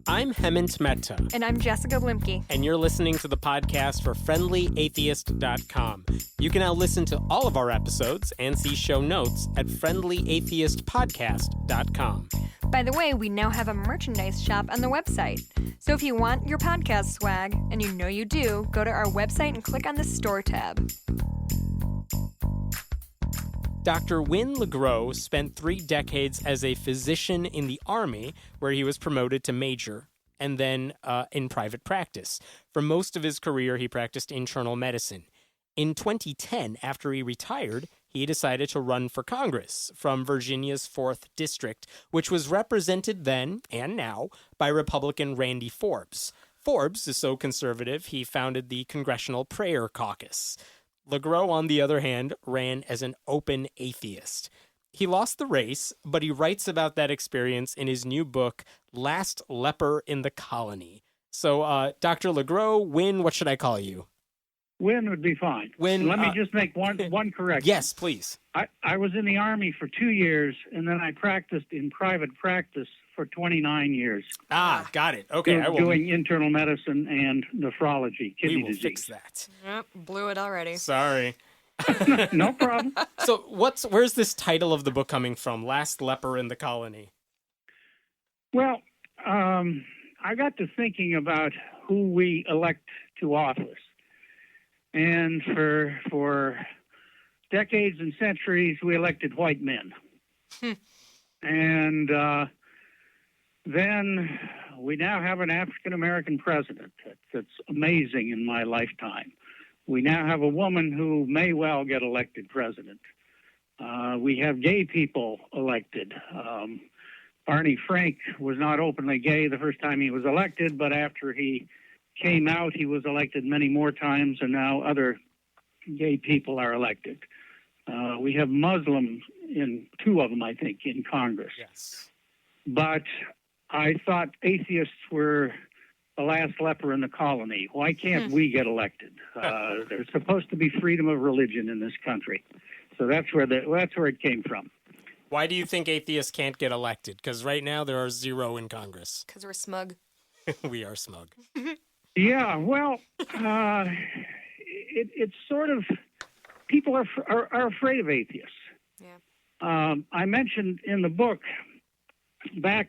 I'm Hemant Mehta. And I'm Jessica Limke. And you're listening to the podcast for FriendlyAtheist.com. You can now listen to all of our episodes and see show notes at FriendlyAtheistPodcast.com. By the way, we now have a merchandise shop on the website. So if you want your podcast swag, and you know you do, go to our website and click on the store tab. Dr. Wynne LeGrow spent 3 decades as a physician in the Army, where he was promoted to major, and then in private practice. For most of his career, he practiced internal medicine. In 2010, after he retired, he decided to run for Congress from Virginia's 4th District, which was represented then and now by Republican Randy Forbes. Forbes is so conservative, he founded the Congressional Prayer Caucus. LeGrow, on the other hand, ran as an open atheist. He lost the race, but he writes about that experience in his new book, Last Leper in the Colony. So, Dr. LeGrow, Wynne, what should I call you? Wynne would be fine. Wynne, let me just make one correction. Yes, please. I was in the Army for 2 years, and then I practiced in private practice for 29 years. Got it. Okay. Doing internal medicine and nephrology, kidney disease. Fix that. Yep, blew it already. Sorry. No problem. So where's this title of the book coming from, Last Leper in the Colony? Well, I got to thinking about who we elect to office. And for decades and centuries, we elected white men. And then we now have an African-American president. That's amazing in my lifetime. We now have a woman who may well get elected president. We have gay people elected. Barney Frank was not openly gay the first time he was elected, but after he came out, he was elected many more times, and now other gay people are elected. We have Muslims in 2 of them, I think, in Congress. Yes. But I thought atheists were the last leper in the colony. Why can't we get elected? There's supposed to be freedom of religion in this country. So that's where it came from. Why do you think atheists can't get elected? Because right now there are 0 in Congress. Because we're smug. We are smug. Yeah, well, it's sort of, people are afraid of atheists. Yeah. I mentioned in the book, back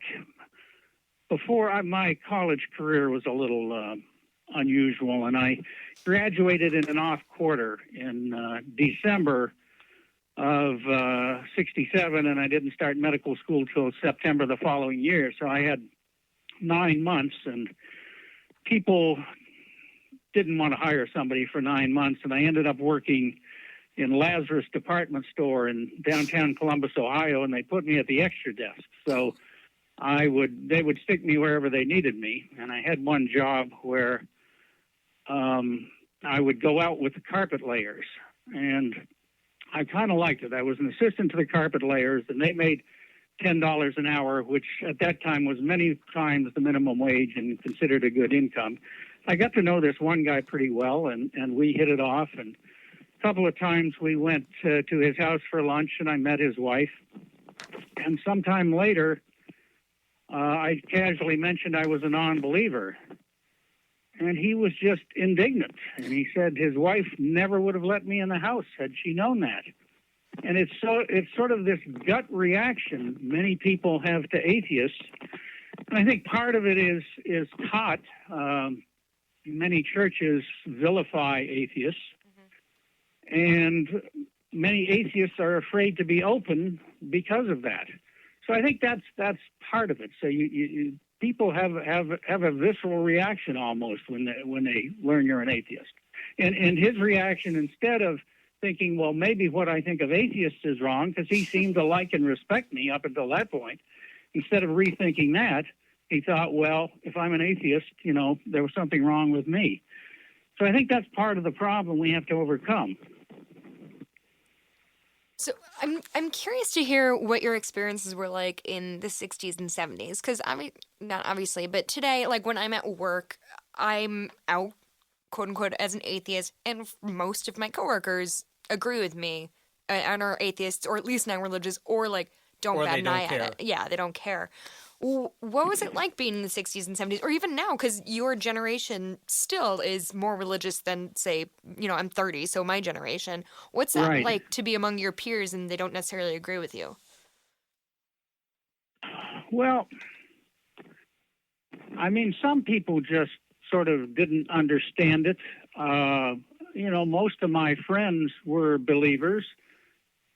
before my college career was a little unusual, and I graduated in an off quarter in December of 67, and I didn't start medical school till September the following year, so I had 9 months, and people didn't want to hire somebody for 9 months, and I ended up working in Lazarus department store in downtown Columbus, Ohio, and they put me at the extra desk. So they would stick me wherever they needed me, and I had one job where I would go out with the carpet layers, and I kind of liked it. I was an assistant to the carpet layers, and they made $10 an hour, which at that time was many times the minimum wage and considered a good income. I got to know this one guy pretty well, and we hit it off. And a couple of times we went to his house for lunch, and I met his wife. And sometime later, I casually mentioned I was a non-believer. And he was just indignant. And he said his wife never would have let me in the house had she known that. And it's sort of this gut reaction many people have to atheists. And I think part of it is taught. Many churches vilify atheists. And many atheists are afraid to be open because of that. So I think that's part of it. So people have a visceral reaction almost when they learn you're an atheist. And his reaction, instead of thinking, well, maybe what I think of atheists is wrong, because he seemed to like and respect me up until that point, instead of rethinking that, he thought, well, if I'm an atheist, there was something wrong with me. So I think that's part of the problem we have to overcome. So I'm curious to hear what your experiences were like in the 60s and 70s, because not obviously, but today, like when I'm at work, I'm out, quote unquote, as an atheist, and most of my coworkers agree with me and are atheists, or at least non-religious, or like don't bat an eye at it. Yeah, they don't care. What was it like being in the 60s and 70s, or even now? Because your generation still is more religious than, say, I'm 30, so my generation. What's that Right. like to be among your peers and they don't necessarily agree with you? Well, I mean, some people just sort of didn't understand it. Most of my friends were believers,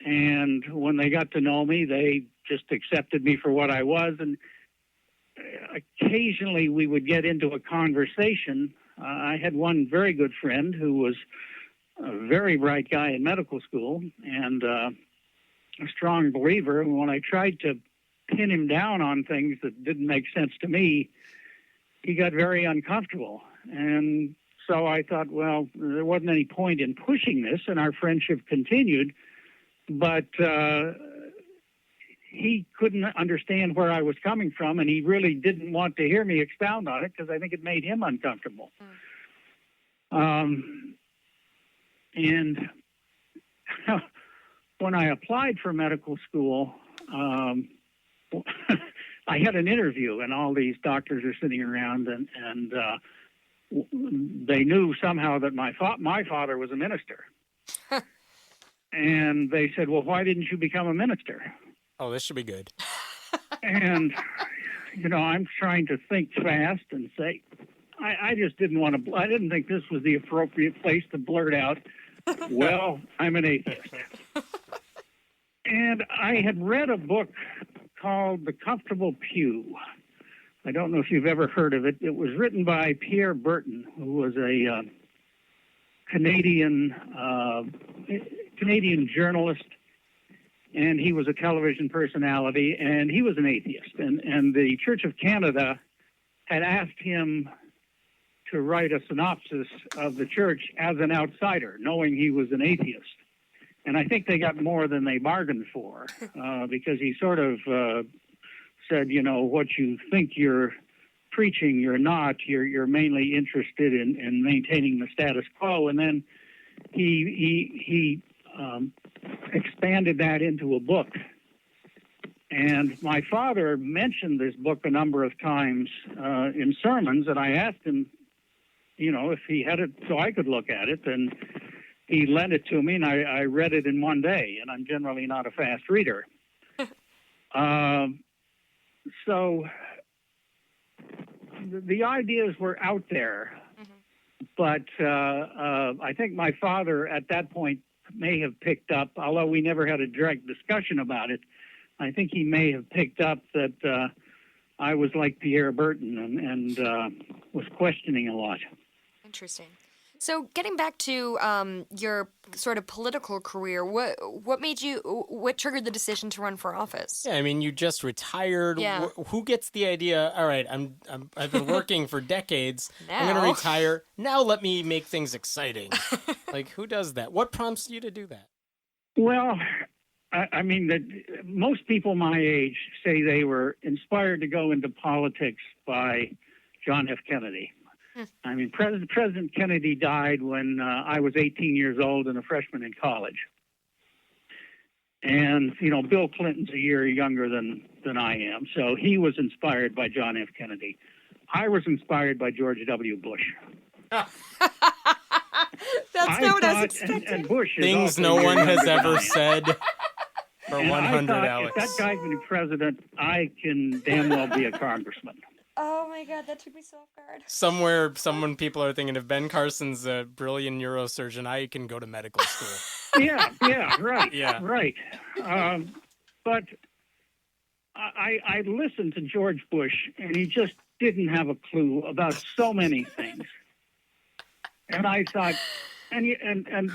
and when they got to know me, they just accepted me for what I was. And occasionally we would get into a conversation. I had one very good friend who was a very bright guy in medical school and a strong believer. And when I tried to pin him down on things that didn't make sense to me, he got very uncomfortable. And so I thought, well, there wasn't any point in pushing this, and our friendship continued. But he couldn't understand where I was coming from, and he really didn't want to hear me expound on it because I think it made him uncomfortable. And when I applied for medical school, I had an interview, and all these doctors are sitting around, and they knew somehow that my father was a minister. And they said, well, why didn't you become a minister? Oh, this should be good. And, I'm trying to think fast and say, I just didn't want to, I didn't think this was the appropriate place to blurt out, well, I'm an atheist. And I had read a book called The Comfortable Pew. I don't know if you've ever heard of it. It was written by Pierre Burton, who was a Canadian journalist, and he was a television personality, and he was an atheist. And the Church of Canada had asked him to write a synopsis of the church as an outsider, knowing he was an atheist. And I think they got more than they bargained for, because he sort of said, what you think you're preaching, you're not. You're mainly interested in maintaining the status quo. And then he expanded that into a book. And my father mentioned this book a number of times in sermons, and I asked him, if he had it so I could look at it, and he lent it to me, and I read it in one day, and I'm generally not a fast reader. So the ideas were out there, but I think my father at that point may have picked up, although we never had a direct discussion about it, I think he may have picked up that I was like Pierre Burton and was questioning a lot. Interesting. So getting back to your sort of political career, what triggered the decision to run for office? Yeah, I mean, you just retired. Yeah. Who gets the idea? All right, I've been working for decades. Now. I'm going to retire. Now let me make things exciting. Like, who does that? What prompts you to do that? Well, I mean, most people my age say they were inspired to go into politics by John F. Kennedy. I mean, President Kennedy died when I was 18 years old and a freshman in college. And, Bill Clinton's a year younger than I am, so he was inspired by John F. Kennedy. I was inspired by George W. Bush. That's not what I was expecting. And Bush is things also no a year one has younger than ever I am. said for And 100, I thought, Alex. if that guy's going to be president, I can damn well be a congressman. Oh my God, that took me so off guard. Someone people are thinking if Ben Carson's a brilliant neurosurgeon, I can go to medical school. Yeah, right. Yeah. Right. But I listened to George Bush, and he just didn't have a clue about so many things. And I thought, and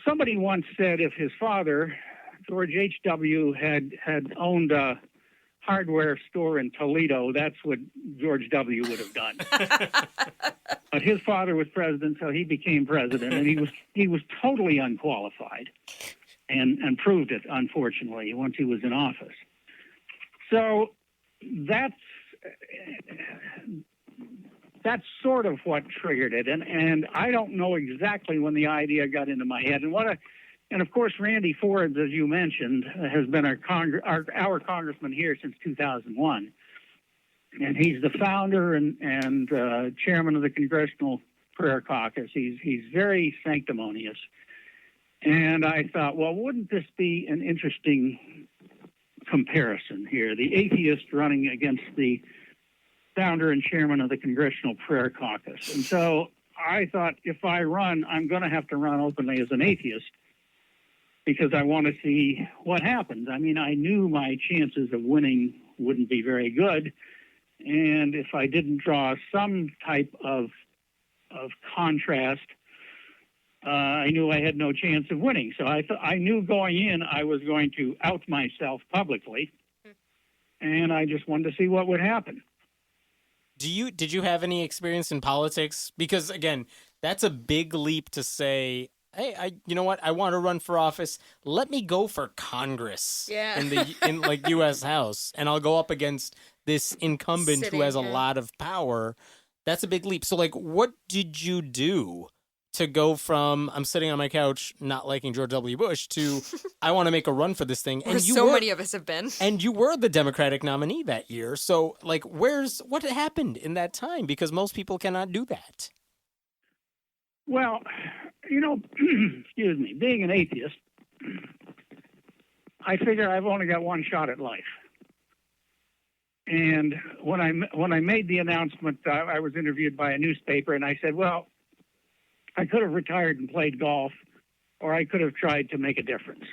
somebody once said if his father, George H.W., had owned a hardware store in Toledo, that's what George W. would have done. But his father was president, so he became president, and he was totally unqualified, and proved it, unfortunately, once he was in office. So that's sort of what triggered it, and I don't know exactly when the idea got into my head. And what And of course, Randy Forbes, as you mentioned, has been our congressman here since 2001. And he's the founder and chairman of the Congressional Prayer Caucus. He's very sanctimonious. And I thought, well, wouldn't this be an interesting comparison here? The atheist running against the founder and chairman of the Congressional Prayer Caucus. And so I thought, if I run, I'm going to have to run openly as an atheist because I want to see what happens. I mean, I knew my chances of winning wouldn't be very good. And if I didn't draw some type of contrast, I knew I had no chance of winning. So I knew going in I was going to out myself publicly, and I just wanted to see what would happen. Did you have any experience in politics? Because again, that's a big leap to say, hey, you know what? I want to run for office. Let me go for Congress in like U.S. House, and I'll go up against this incumbent who has a lot of power. That's a big leap. So, like, what did you do to go from I'm sitting on my couch not liking George W. Bush to I want to make a run for this thing? And many of us have been. And you were the Democratic nominee that year. So, like, what happened in that time? Because most people cannot do that. Well, you know, excuse me, being an atheist, I figure I've only got one shot at life. And when I made the announcement, I was interviewed by a newspaper, and I said, well, I could have retired and played golf, or I could have tried to make a difference.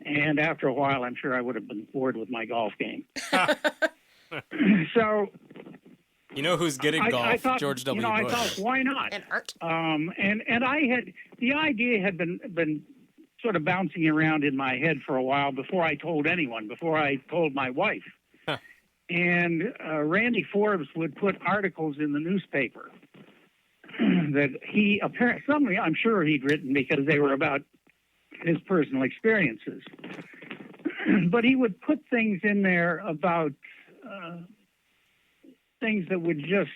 And after a while, I'm sure I would have been bored with my golf game. So, you know who's good at golf? I thought, George W. Bush. I thought, why not? And art. And I had the idea had been sort of bouncing around in my head for a while before I told anyone, before I told my wife. And Randy Forbes would put articles in the newspaper that he apparently, I'm sure he'd written because they were about his personal experiences. But he would put things in there about things that would just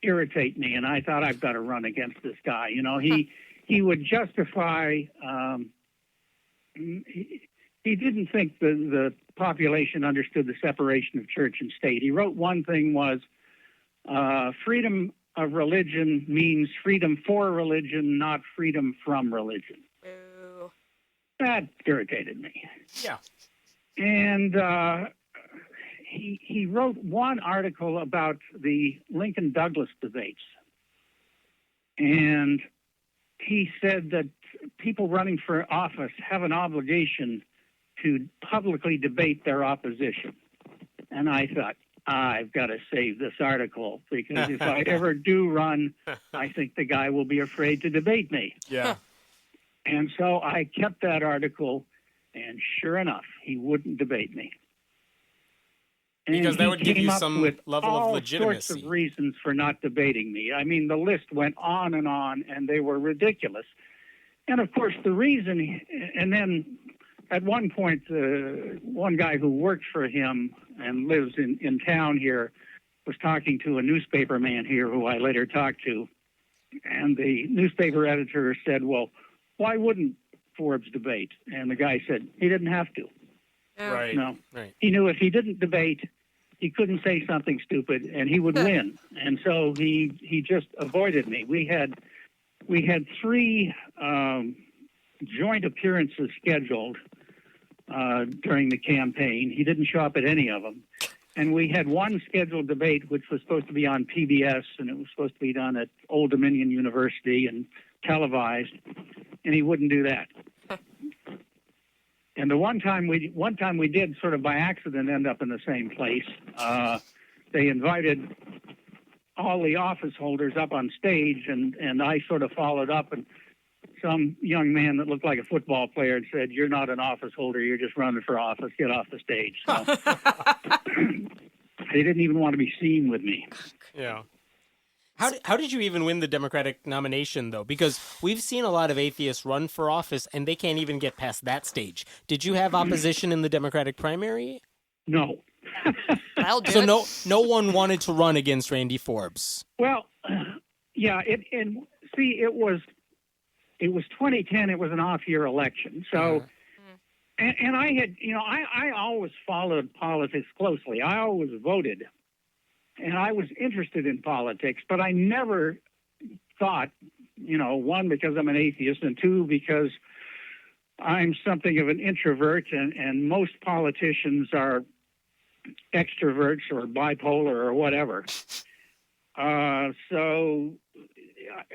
irritate me. And I thought, I've got to run against this guy. You know, he would justify, he didn't think the population understood the separation of church and state. He wrote one thing was, freedom of religion means freedom for religion, not freedom from religion. Ooh. That irritated me. Yeah. And he wrote one article about the Lincoln-Douglas debates. And he said that people running for office have an obligation to publicly debate their opposition. And I thought, I've got to save this article because if I ever do run, I think the guy will be afraid to debate me. Yeah. And so I kept that article, and sure enough, he wouldn't debate me. And because that would give you up some with level of legitimacy. All sorts of reasons for not debating me. I mean, the list went on, and they were ridiculous. And of course, the reason, and then at one point, one guy who worked for him and lives in town here was talking to a newspaper man here who I later talked to. And the newspaper editor said, well, why wouldn't Forbes debate? And the guy said, he didn't have to. Right. No. Right. He knew if he didn't debate, he couldn't say something stupid and he would win. And so he just avoided me. We had 3 joint appearances scheduled during the campaign. He didn't show up at any of them. And we had one scheduled debate, which was supposed to be on PBS, and it was supposed to be done at Old Dominion University and televised, and he wouldn't do that. And the one time we did, sort of by accident, end up in the same place. They invited all the office holders up on stage, and I sort of followed up, and some young man that looked like a football player and said, "You're not an office holder. You're just running for office. Get off the stage." So they didn't even want to be seen with me. Yeah. How did you even win the Democratic nomination, though? Because we've seen a lot of atheists run for office, and they can't even get past that stage. Did you have opposition in the Democratic primary? No. I'll do so it. no one wanted to run against Randy Forbes. Well, yeah. It was it was 2010. It was an off-year election. So, and I had, I always followed politics closely. I always voted, and I was interested in politics, but I never thought, one, because I'm an atheist, and two, because I'm something of an introvert, and most politicians are extroverts or bipolar or whatever. So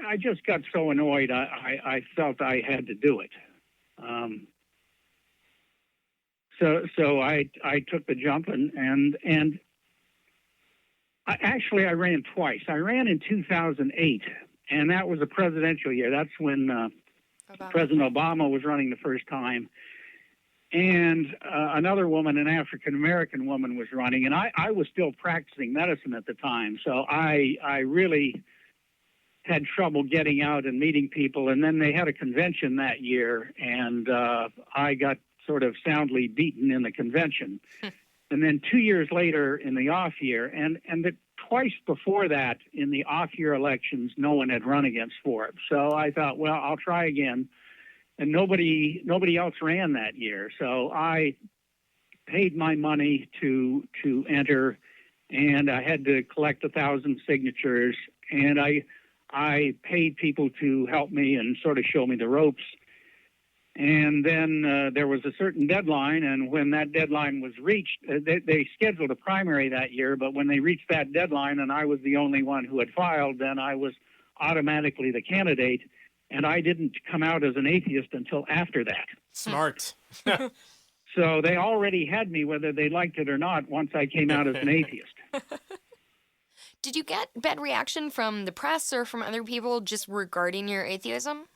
I just got so annoyed, I felt I had to do it. So I took the jump, and I ran twice. I ran in 2008, and that was a presidential year. That's when President Obama was running the first time. And another woman, an African-American woman, was running. And I was still practicing medicine at the time. So I really had trouble getting out and meeting people. And then they had a convention that year, and I got sort of soundly beaten in the convention. And then 2 years later in the off year, and twice before that in the off year elections, no one had run against Forbes. So I thought, well, I'll try again. And nobody else ran that year. So I paid my money to enter, and I had to collect 1,000 signatures. And I paid people to help me and sort of show me the ropes. And then there was a certain deadline, and when that deadline was reached, they scheduled a primary that year, but when they reached that deadline and I was the only one who had filed, then I was automatically the candidate, and I didn't come out as an atheist until after that. Smart. So they already had me whether they liked it or not once I came out as an atheist. Did you get bad reaction from the press or from other people just regarding your atheism?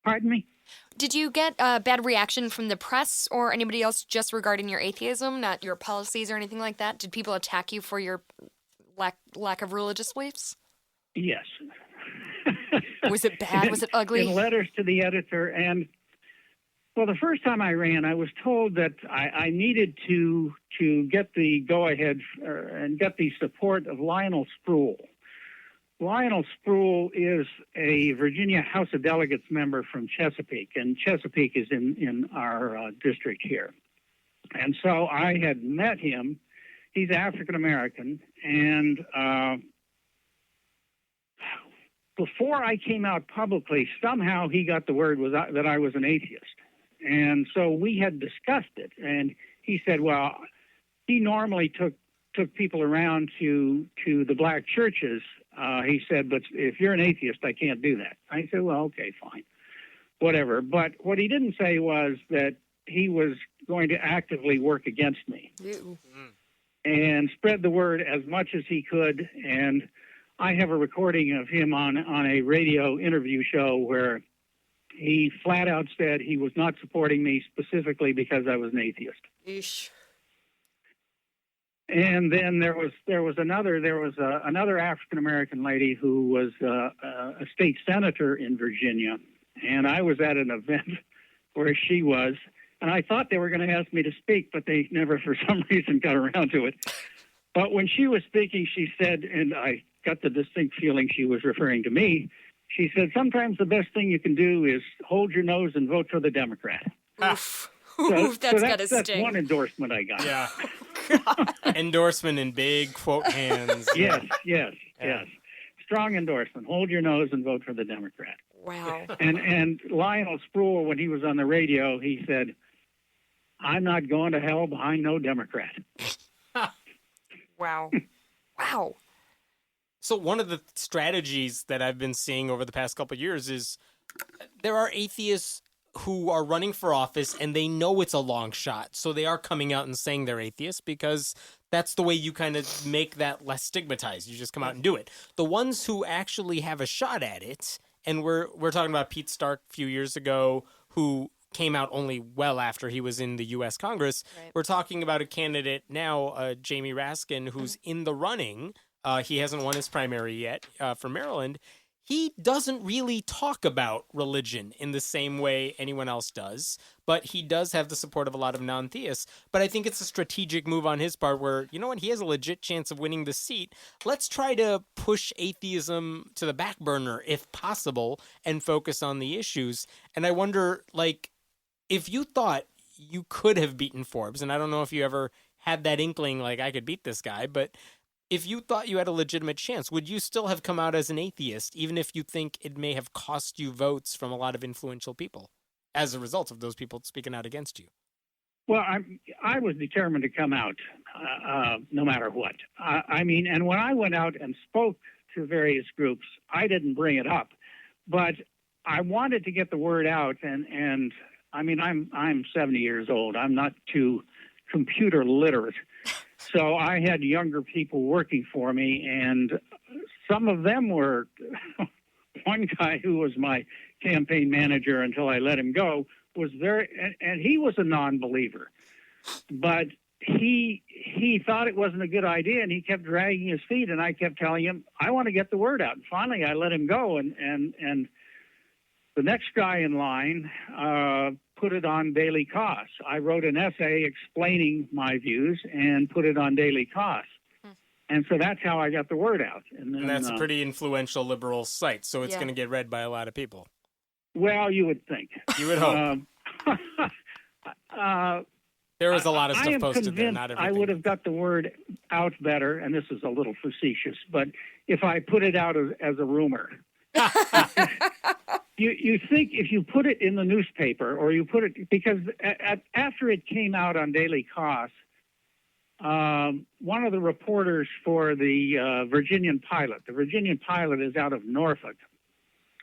Pardon me? Did you get a bad reaction from the press or anybody else just regarding your atheism, not your policies or anything like that? Did people attack you for your lack of religious beliefs? Yes. Was it bad? Was it ugly? In letters to the editor. And, well, the first time I ran, I was told that I needed to get the go-ahead and get the support of Lionel Spruill. Lionel Spruill is a Virginia House of Delegates member from Chesapeake, and Chesapeake is in our district here. And so I had met him. He's African-American, and before I came out publicly, somehow he got the word that I was an atheist. And so we had discussed it, and he said, well, he normally took people around to the black churches. He said, but if you're an atheist, I can't do that. I said, well, okay, fine, whatever. But what he didn't say was that he was going to actively work against me and spread the word as much as he could. And I have a recording of him on a radio interview show where he flat out said he was not supporting me specifically because I was an atheist. Eesh. And then there was another African-American lady who was a state senator in Virginia, and I was at an event where she was, and I thought they were going to ask me to speak, but they never for some reason got around to it. But when she was speaking, she said, and I got the distinct feeling she was referring to me, she said, sometimes the best thing you can do is hold your nose and vote for the Democrat. Oof. Oof, that's gotta sting. That's one endorsement I got. Yeah. Endorsement in big quote hands. Yes. Strong endorsement. Hold your nose and vote for the Democrat. Wow. And Lionel Spruill, when he was on the radio, he said, I'm not going to hell behind no Democrat. Wow. Wow. So one of the strategies that I've been seeing over the past couple of years is there are atheists who are running for office and they know it's a long shot. So they are coming out and saying they're atheists because that's the way you kind of make that less stigmatized. You just come out and do it. The ones who actually have a shot at it, and we're talking about Pete Stark a few years ago, who came out only well after he was in the U.S. Congress. Right. We're talking about a candidate now, Jamie Raskin, who's in the running. He hasn't won his primary yet for Maryland. he doesn't really talk about religion in the same way anyone else does, but he does have the support of a lot of non-theists. But I think it's a strategic move on his part where, you know what, he has a legit chance of winning the seat. Let's try to push atheism to the back burner if possible and focus on the issues. And I wonder, like, if you thought you could have beaten Forbes, and I don't know if you ever had that inkling like I could beat this guy, but if you thought you had a legitimate chance, would you still have come out as an atheist, even if you think it may have cost you votes from a lot of influential people as a result of those people speaking out against you? Well, I was determined to come out no matter what. I mean, and when I went out and spoke to various groups, I didn't bring it up, but I wanted to get the word out. And I mean, I'm 70 years old. I'm not too computer literate. So I had younger people working for me, and some of them were, one guy who was my campaign manager until I let him go was and he was a non-believer, but he thought it wasn't a good idea, and he kept dragging his feet, and I kept telling him, I want to get the word out. And finally, I let him go, and the next guy in line put it on Daily Kos. I wrote an essay explaining my views and put it on Daily Kos. And so that's how I got the word out. And that's a pretty influential liberal site, so it's going to get read by a lot of people. Well, you would think. You would hope. There was a lot of stuff posted there. Not everything. I would have got the word out better, and this is a little facetious, but if I put it out as a rumor. You think if you put it in the newspaper, or you put it, because after it came out on Daily Kos, one of the reporters for the Virginian Pilot, the Virginian Pilot is out of Norfolk,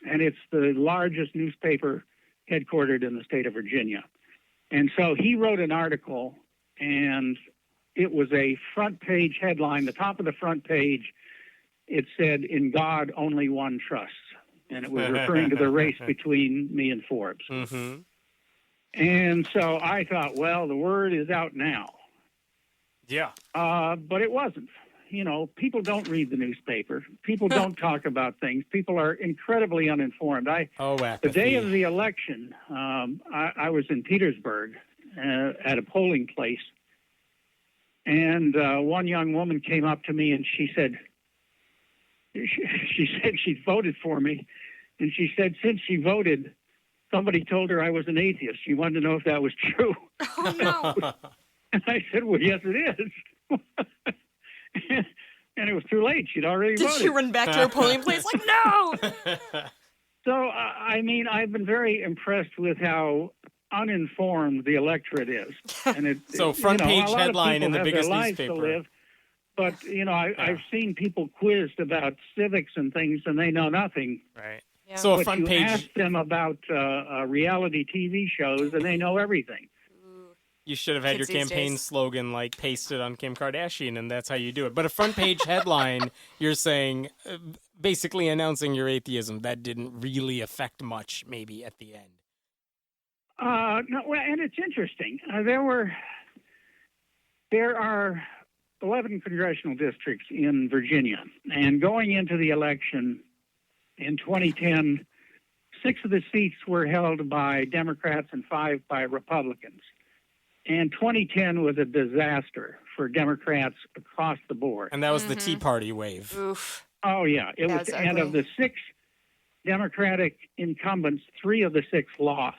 and it's the largest newspaper headquartered in the state of Virginia. And so he wrote an article, and it was a front page headline. The top of the front page, it said, "In God, only one trusts." And it was referring to the race between me and Forbes. Mm-hmm. And so I thought, well, the word is out now. Yeah. But it wasn't. You know, people don't read the newspaper. People don't talk about things. People are incredibly uninformed. The day of the election, I was in Petersburg at a polling place. And one young woman came up to me and she said she'd voted for me, and she said since she voted, somebody told her I was an atheist. She wanted to know if that was true. Oh, no. And I said, well, yes, it is. And it was too late. She'd already voted. Did she run back to her polling place like, no? So, I mean, I've been very impressed with how uninformed the electorate is. And so front page headline in the biggest newspaper. But, you know, I've seen people quizzed about civics and things, and they know nothing. Right. Yeah. So a front you page. Ask them about reality TV shows, and they know everything. You should have had your campaign slogan, like, pasted on Kim Kardashian, and that's how you do it. But a front page headline, you're saying, basically announcing your atheism, that didn't really affect much, maybe, at the end. No, well, and it's interesting. There are 11 congressional districts in Virginia, and going into the election in 2010, 6 of the seats were held by Democrats and 5 by Republicans. And 2010 was a disaster for Democrats across the board. And that was the Tea Party wave. Oof. Oh, yeah. It was, and of the 6 Democratic incumbents, 3 of the 6 lost.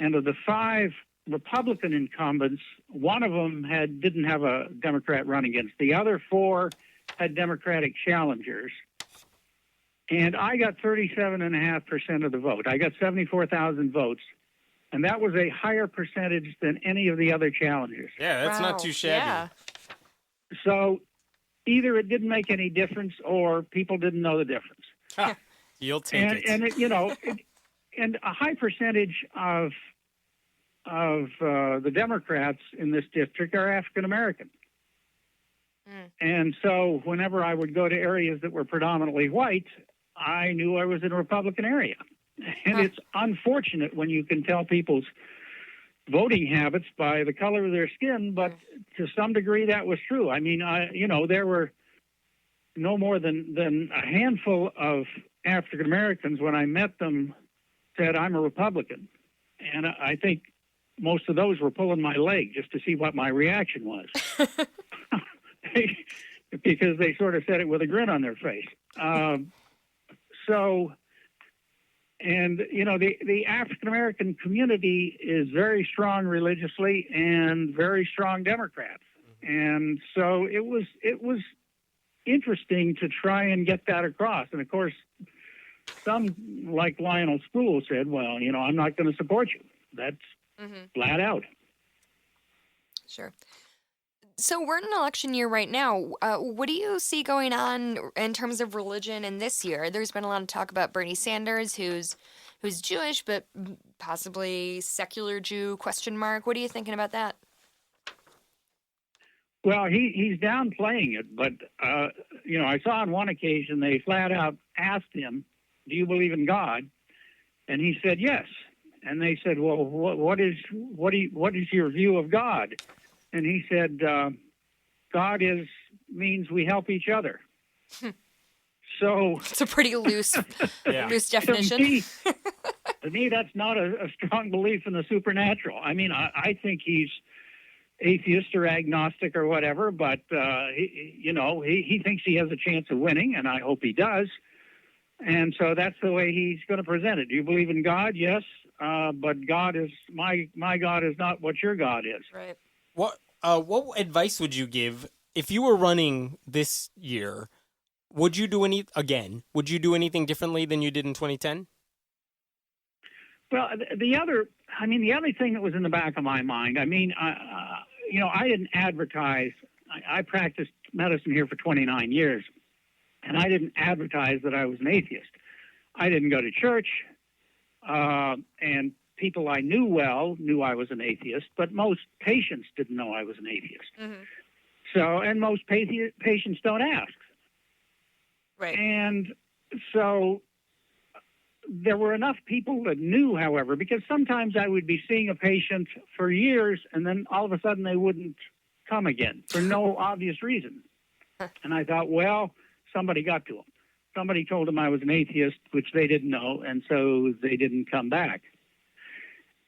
And of the 5 Republican incumbents, one of them didn't have a Democrat run against. The other 4 had Democratic challengers. And I got 37.5% of the vote. I got 74,000 votes. And that was a higher percentage than any of the other challengers. Yeah, that's not too shabby. Yeah. So either it didn't make any difference or people didn't know the difference. You'll take it. And it, you know, and a high percentage of the Democrats in this district are African American. And so whenever I would go to areas that were predominantly white, I knew I was in a Republican area. And it's unfortunate when you can tell people's voting habits by the color of their skin, but to some degree that was true. I mean, there were no more than a handful of African Americans, when I met them, said, I'm a Republican. And I think most of those were pulling my leg just to see what my reaction was. Because they sort of said it with a grin on their face. And, the African-American community is very strong religiously and very strong Democrats. And so it was interesting to try and get that across. And, of course, some, like Lionel Spool, said, well, I'm not going to support you. That's flat out. Sure. So we're in an election year right now. What do you see going on in terms of religion in this year? There's been a lot of talk about Bernie Sanders, who's Jewish, but possibly secular Jew, ? What are you thinking about that? Well, he's downplaying it, but, I saw on one occasion they flat out asked him, do you believe in God? And he said, yes. And they said, well, what is your view of God? And he said, God means we help each other. So it's a pretty loose definition. To me, that's not a strong belief in the supernatural. I mean, I think he's atheist or agnostic or whatever, but he thinks he has a chance of winning, and I hope he does. And so that's the way he's going to present it. Do you believe in God? Yes, but God is my God is not what your God is. Right. What advice would you give if you were running this year? Would you do anything differently than you did in 2010? Well, the other thing that was in the back of my mind, I didn't advertise. I practiced medicine here for 29 years, and I didn't advertise that I was an atheist. I didn't go to church, and people I knew well knew I was an atheist, but most patients didn't know I was an atheist. Mm-hmm. So, and most patients don't ask. Right. And so there were enough people that knew, however, because sometimes I would be seeing a patient for years and then all of a sudden they wouldn't come again for no obvious reason. And I thought, well, somebody got to them. Somebody told them I was an atheist, which they didn't know, and so they didn't come back.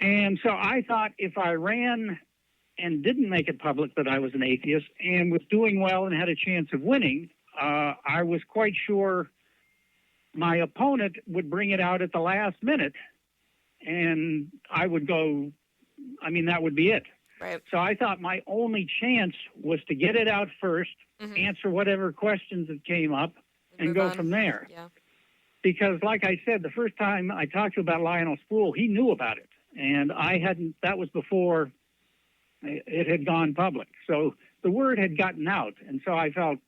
And so I thought if I ran and didn't make it public that I was an atheist and was doing well and had a chance of winning, I was quite sure my opponent would bring it out at the last minute and I would go, that would be it. Right. So I thought my only chance was to get it out first, answer whatever questions that came up, and go from there. Yeah. Because like I said, the first time I talked to you about Lionel Spool, he knew about it. And I hadn't, that was before it had gone public. So the word had gotten out. And so I felt,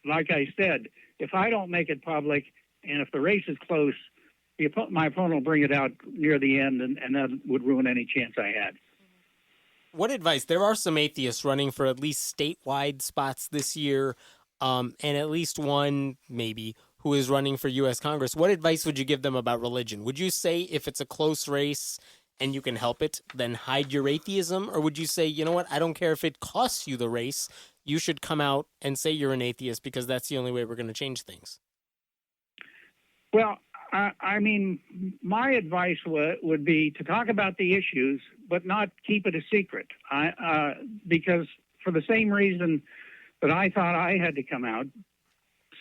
like I said, if I don't make it public and if the race is close, my opponent will bring it out near the end and that would ruin any chance I had. What advice? There are some atheists running for at least statewide spots this year, and at least one, maybe, who is running for U.S. Congress. What advice would you give them about religion? Would you say if it's a close race and you can help it, then hide your atheism? Or would you say, you know what, I don't care if it costs you the race, you should come out and say you're an atheist because that's the only way we're going to change things? Well, my advice would be to talk about the issues, but not keep it a secret. Because for the same reason that I thought I had to come out,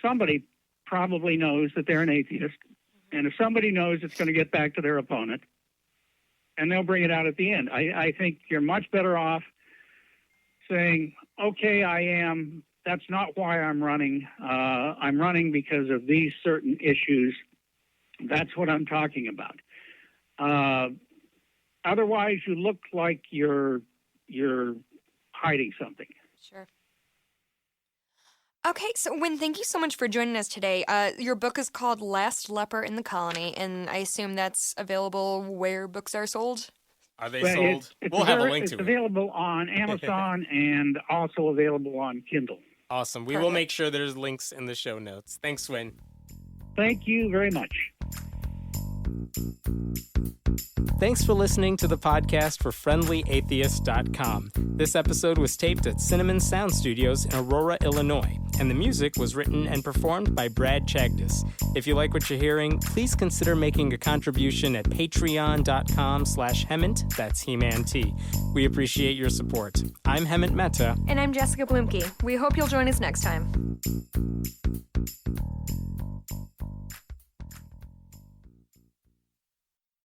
somebody probably knows that they're an atheist. And if somebody knows, it's going to get back to their opponent, and they'll bring it out at the end. I think you're much better off saying, okay, I am. That's not why I'm running. I'm running because of these certain issues. That's what I'm talking about. Otherwise, you look like you're hiding something. Sure. Okay, so Wynne, thank you so much for joining us today. Your book is called Last Leper in the Colony, and I assume that's available where books are sold? Are they sold? We'll have a link to it. It's available on Amazon and also available on Kindle. Awesome. We will make sure there's links in the show notes. Thanks, Wynne. Thank you very much. Thanks for listening to the podcast for FriendlyAtheist.com. This episode was taped at Cinnamon Sound Studios in Aurora, Illinois, and the music was written and performed by Brad Chagdis. If you like what you're hearing, please consider making a contribution at patreon.com/Hemant, that's He-Man-T. We appreciate your support. I'm Hemant Mehta. And I'm Jessica Blumke. We hope you'll join us next time.